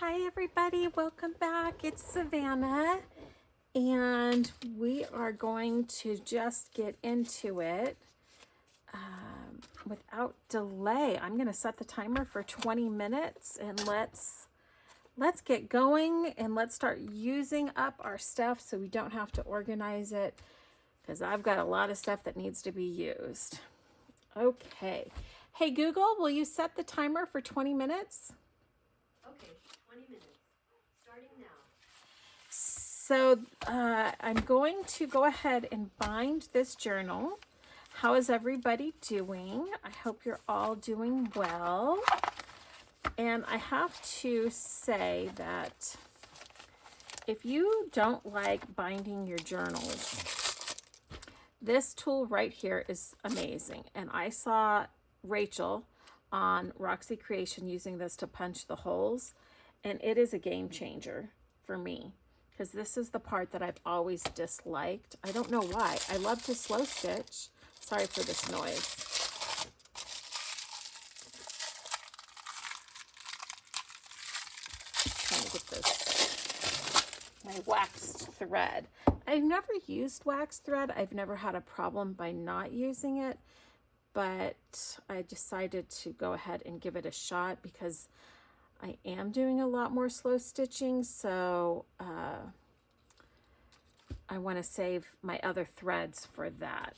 Hi everybody, welcome back. It's Savannah and we are going to just get into it without delay. I'm going to set the timer for 20 minutes and let's get going and let's start using up our stuff so we don't have to organize it because I've got a lot of stuff that needs to be used. Okay. Hey Google, will you set the timer for 20 minutes? Okay, 20 minutes, starting now. So I'm going to go ahead and bind this journal. How is everybody doing? I hope you're all doing well. And I have to say that if you don't like binding your journals, this tool right here is amazing. And I saw Rachel on Roxy Creation using this to punch the holes, and it is a game changer for me because this is the part that I've always disliked. I don't know why. I love to slow stitch. Sorry for this noise. Trying to get this, my waxed thread. I've never used waxed thread. I've never had a problem by not using it, but I decided to go ahead and give it a shot because I am doing a lot more slow stitching, so I want to save my other threads for that.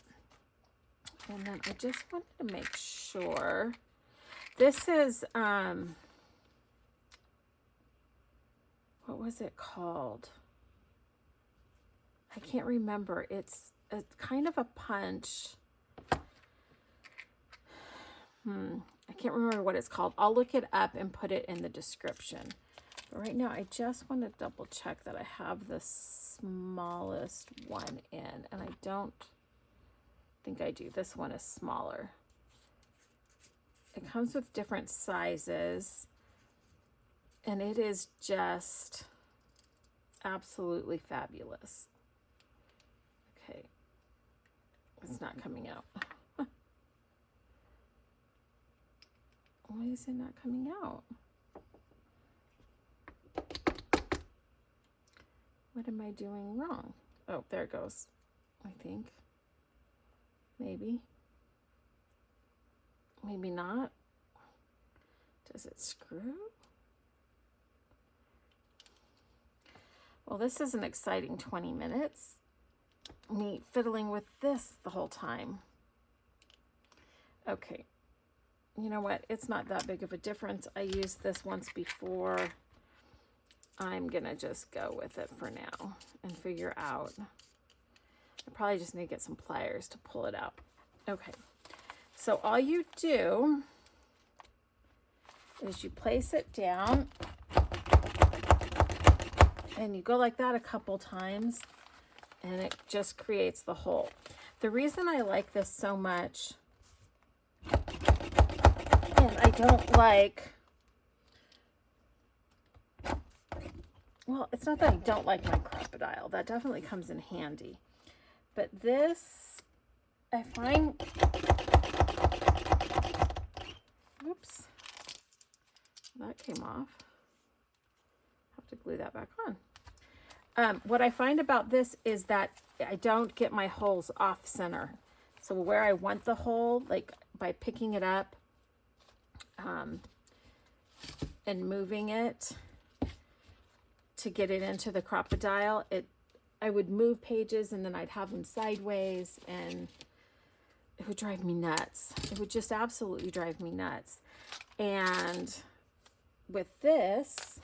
And then I just wanted to make sure. This is, what was it called? I can't remember. It's a kind of a punch. I can't remember what it's called. I'll look it up and put it in the description. But right now, I just want to double check that I have the smallest one in, and I don't think I do. This one is smaller. It comes with different sizes, and it is just absolutely fabulous. Okay, it's not coming out. Why is it not coming out? What am I doing wrong? Oh, there it goes, I think. Maybe. Maybe not. Does it screw? Well, this is an exciting 20 minutes. Me fiddling with this the whole time. Okay. You know what? It's not that big of a difference. I used this once before. I'm gonna just go with it for now and figure out. I probably just need to get some pliers to pull it out. Okay, so all you do is you place it down and you go like that a couple times and it just creates the hole. The reason I like this so much, and I don't like, well, it's not that I don't like my crocodile. That definitely comes in handy. But this, I find, oops, that came off. Have to glue that back on. What I find about this is that I don't get my holes off center. So where I want the hole, like by picking it up and moving it to get it into the crocodile, I would move pages and then I'd have them sideways and it would drive me nuts. It would just absolutely drive me nuts. And with this,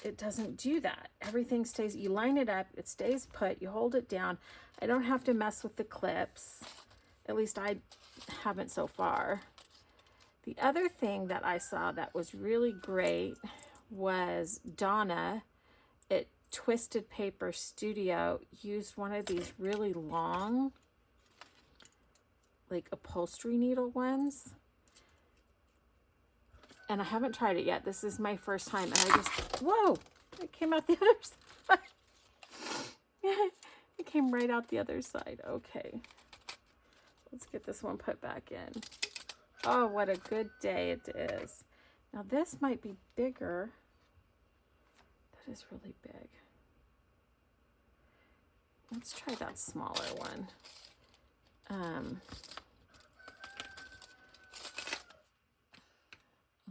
it doesn't do that. Everything stays, you line it up, it stays put, you hold it down. I don't have to mess with the clips. At least I haven't so far. The other thing that I saw that was really great was Donna at Twisted Paper Studio used one of these really long, like upholstery needle ones. And I haven't tried it yet. This is my first time. And I just, whoa, it came out the other side. It came right out the other side. Okay. Let's get this one put back in. Oh, what a good day it is. Now this might be bigger. That is really big. Let's try that smaller one. Oh,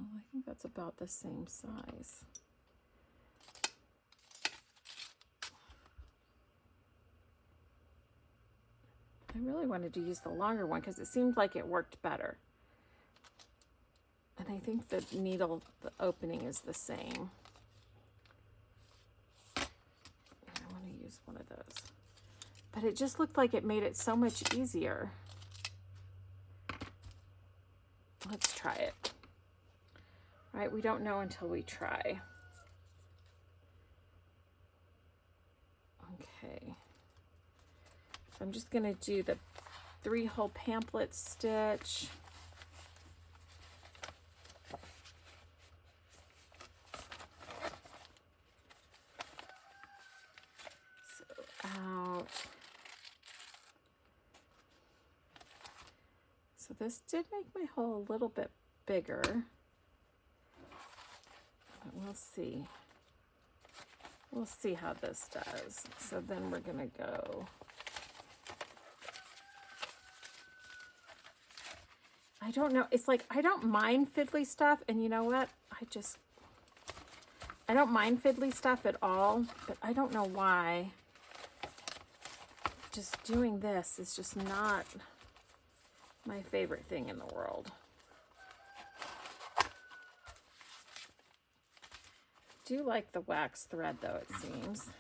I think that's about the same size. I really wanted to use the longer one because it seemed like it worked better. And I think the needle, the opening is the same. And I want to use one of those. But it just looked like it made it so much easier. Let's try it. All right, we don't know until we try. Okay. So I'm just going to do the 3-hole pamphlet stitch. So out. So this did make my hole a little bit bigger. But we'll see. We'll see how this does. So then we're going to go. I don't know. It's like, I don't mind fiddly stuff. And you know what? I don't mind fiddly stuff at all. But I don't know why. Just doing this is just not my favorite thing in the world. Do like the wax thread though, it seems.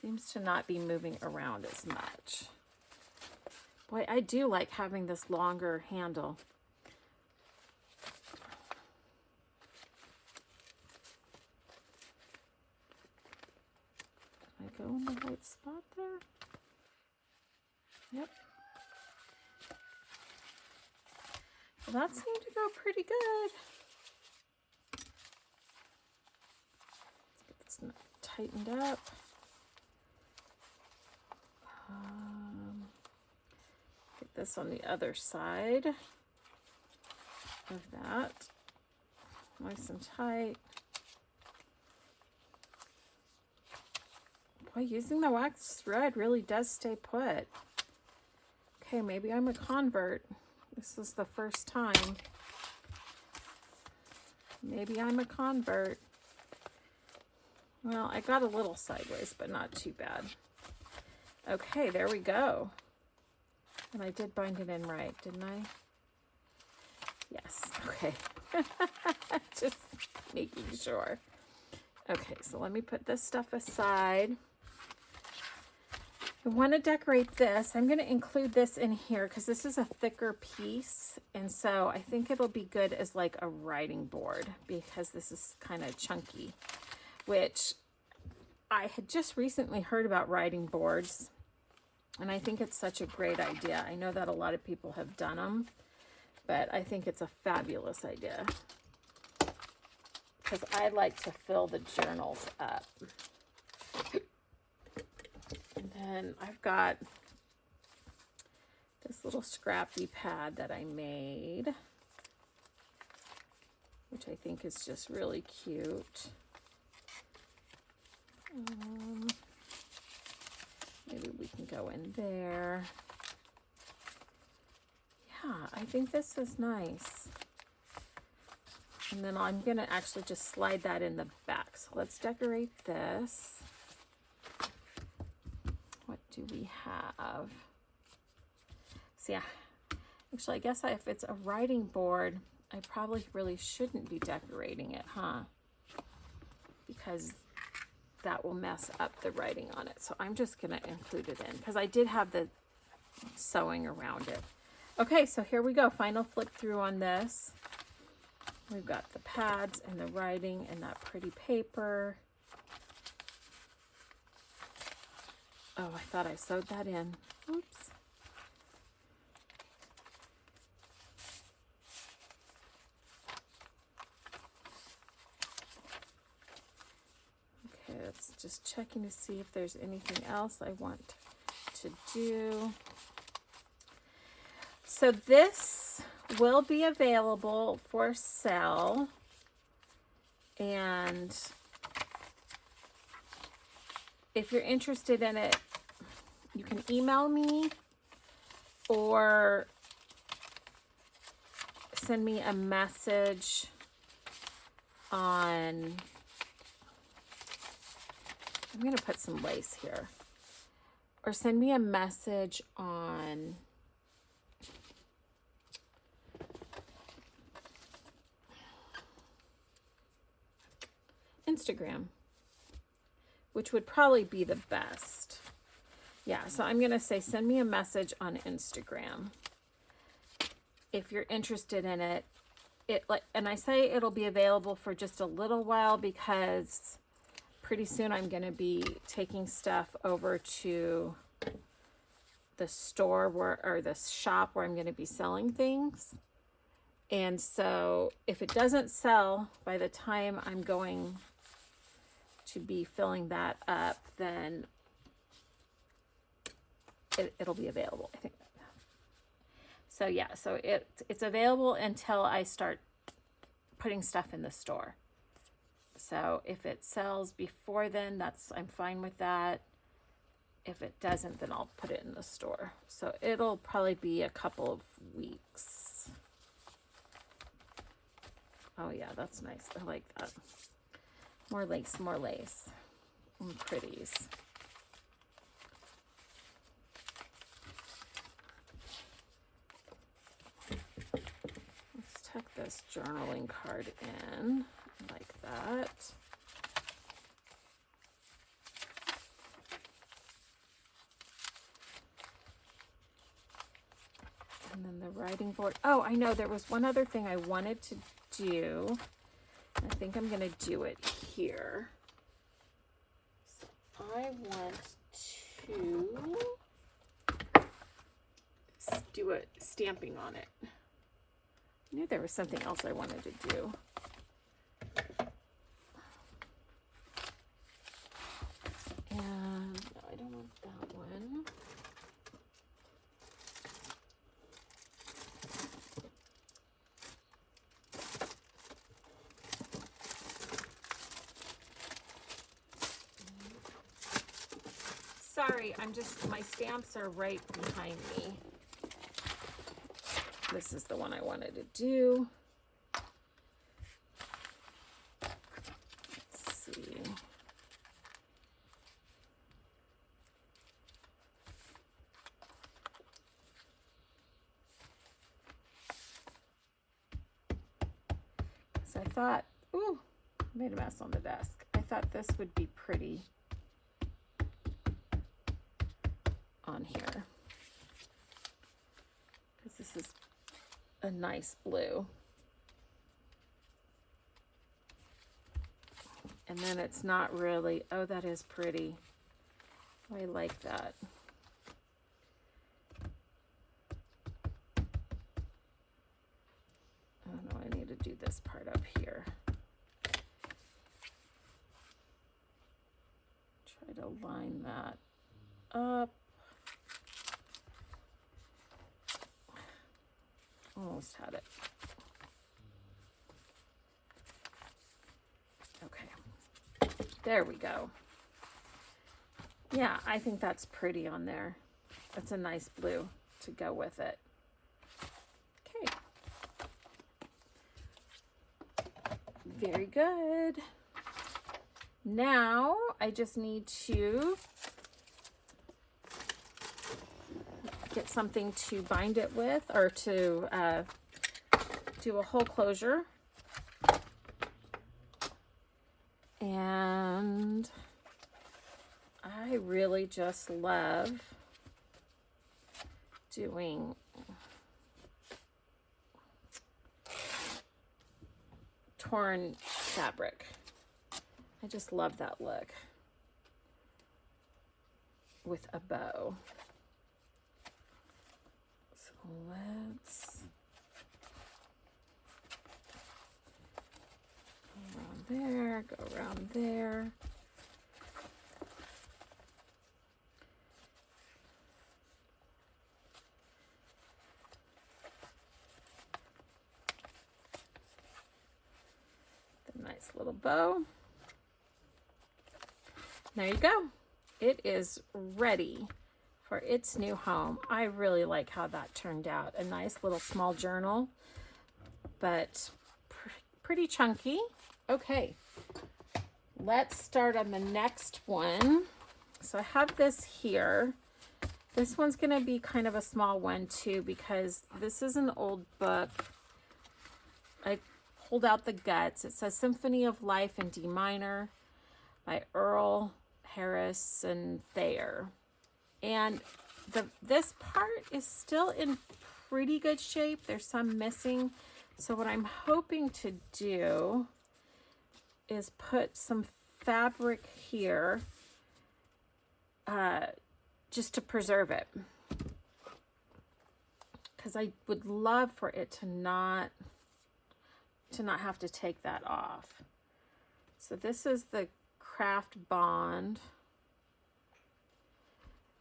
Seems to not be moving around as much. Boy, I do like having this longer handle. Did I go in the right spot there? Yep. Well, that seemed to go pretty good. Let's get this knot tightened up. Get this on the other side of that. Nice and tight. Boy, using the wax thread really does stay put. Okay, maybe I'm a convert. This is the first time. Maybe I'm a convert. Well, I got a little sideways, but not too bad. Okay, there we go. And I did bind it in right, didn't I? Yes, okay. Just making sure. Okay, so let me put this stuff aside. I want to decorate this. I'm going to include this in here because this is a thicker piece. And so I think it'll be good as like a writing board because this is kind of chunky, which I had just recently heard about writing boards. And I think it's such a great idea. I know that a lot of people have done them, but I think it's a fabulous idea because I like to fill the journals up. And then I've got this little scrappy pad that I made, which I think is just really cute. Maybe we can go in there. Yeah, I think this is nice. And then I'm going to actually just slide that in the back. So let's decorate this. What do we have? So yeah, actually I guess if it's a writing board, I probably really shouldn't be decorating it, huh? Because that will mess up the writing on it. So I'm just going to include it in because I did have the sewing around it. Okay, so here we go. Final flip through on this. We've got the pads and the writing and that pretty paper. Oh, I thought I sewed that in. Oops. Okay, that's just checking to see if there's anything else I want to do. So this will be available for sale, and if you're interested in it, you can email me or send me a message on, I'm going to put some lace here, or send me a message on Instagram, which would probably be the best. Yeah, so I'm going to say send me a message on Instagram if you're interested in it. And I say it'll be available for just a little while because pretty soon I'm going to be taking stuff over to the store or the shop where I'm going to be selling things. And so if it doesn't sell by the time I'm going to be filling that up, then it'll be available, I think. So yeah, so it's available until I start putting stuff in the store. So if it sells before then, I'm fine with that. If it doesn't, then I'll put it in the store. So it'll probably be a couple of weeks. Oh yeah, that's nice. I like that. More lace, more lace. And pretties. Let's tuck this journaling card in like that. And then the writing board. Oh, I know there was one other thing I wanted to do. I think I'm going to do it here. So I want to do a stamping on it. I knew there was something else I wanted to do. And no, I don't want that one. Sorry, my stamps are right behind me. This is the one I wanted to do. Let's see. So I thought, ooh, made a mess on the desk. I thought this would be pretty on here, because this is a nice blue, and then it's not really, oh, that is pretty. I like that. Oh no, I need to do this part up here. Try to line that up. Almost had it. Okay, there we go. Yeah, I think that's pretty on there. That's a nice blue to go with it. Okay. Very good. Now I just need to get something to bind it with, or to do a hole closure. And I really just love doing torn fabric. I just love that look with a bow. So let's go around there, go around there. little bow. There you go. It is ready for its new home. I really like how that turned out. A nice little small journal, but pretty chunky. Okay, let's start on the next one. So I have this here. This one's gonna be kind of a small one too, because this is an old book. I pulled out the guts. It says Symphony of Life in D minor by Earl Harris and Thayer. And this part is still in pretty good shape. There's some missing. So what I'm hoping to do is put some fabric here just to preserve it. Because I would love for it to not have to take that off. So this is the Craft Bond.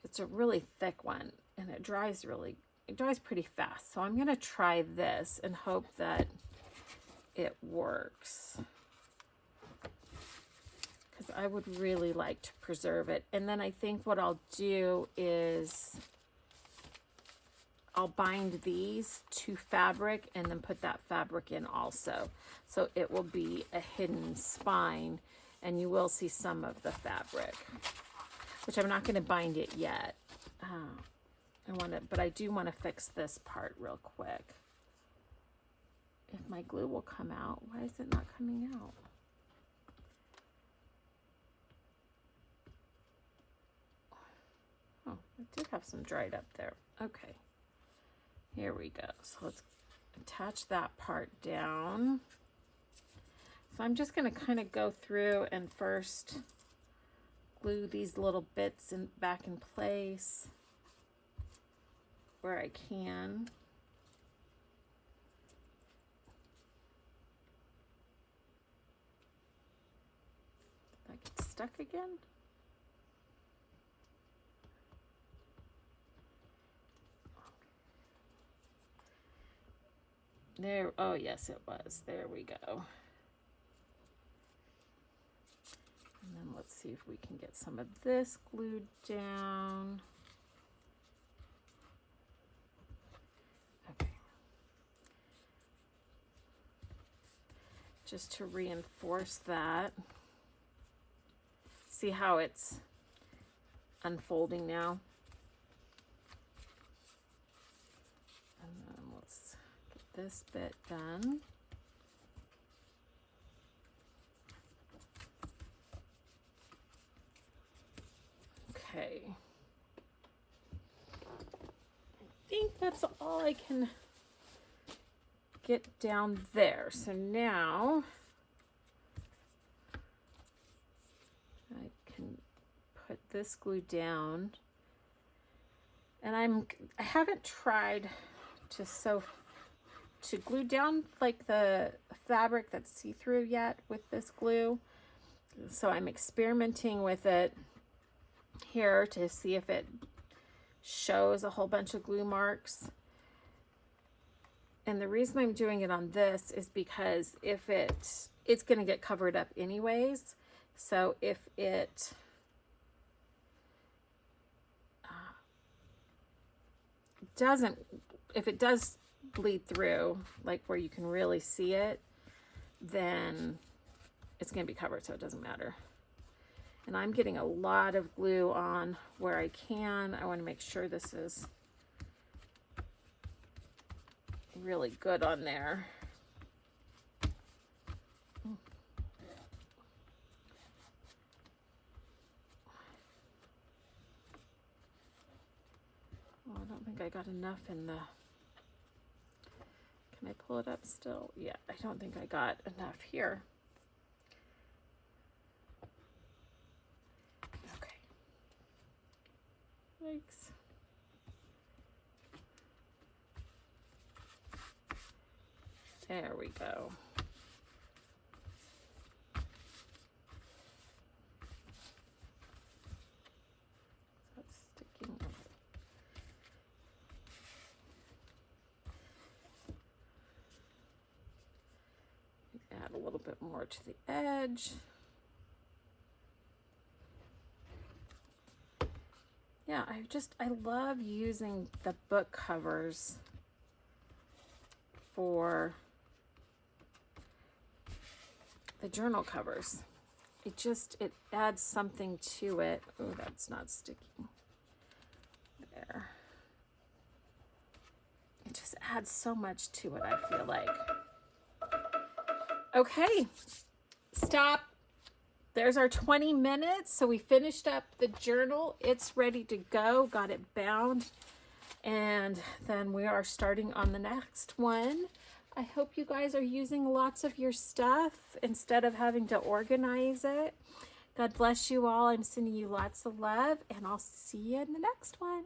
It's a really thick one, and it dries pretty fast. So I'm gonna try this and hope that it works, because I would really like to preserve it. And then I think what I'll do is I'll bind these to fabric and then put that fabric in also. So it will be a hidden spine, and you will see some of the fabric, which I'm not going to bind it yet. But I do want to fix this part real quick. If my glue will come out, why is it not coming out? Oh, it did have some dried up there. Okay, here we go. So let's attach that part down. So I'm just going to kind of go through and first glue these little bits back in place where I can. Did I get stuck again? There, oh yes it was. There we go. And then let's see if we can get some of this glued down. Okay. Just to reinforce that. See how it's unfolding now? And then let's get this bit done. Okay. I think that's all I can get down there. So now I can put this glue down. And I haven't tried to glue down like the fabric that's see-through yet with this glue. So I'm experimenting with it here to see if it shows a whole bunch of glue marks. And the reason I'm doing it on this is because if it's going to get covered up anyways. So if it does bleed through, like where you can really see it, then it's going to be covered, so it doesn't matter. And I'm getting a lot of glue on where I can. I want to make sure this is really good on there. Oh, I don't think I got enough in the... Can I pull it up still? Yeah, I don't think I got enough here. Okay. Yikes. There we go. That's sticking. Add a little bit more to the edge. Yeah, I love using the book covers for the journal covers. It adds something to it. Oh, that's not sticking. There. It just adds so much to it, I feel like. Okay, stop. There's our 20 minutes. So we finished up the journal. It's ready to go. Got it bound. And then we are starting on the next one. I hope you guys are using lots of your stuff instead of having to organize it. God bless you all. I'm sending you lots of love, and I'll see you in the next one.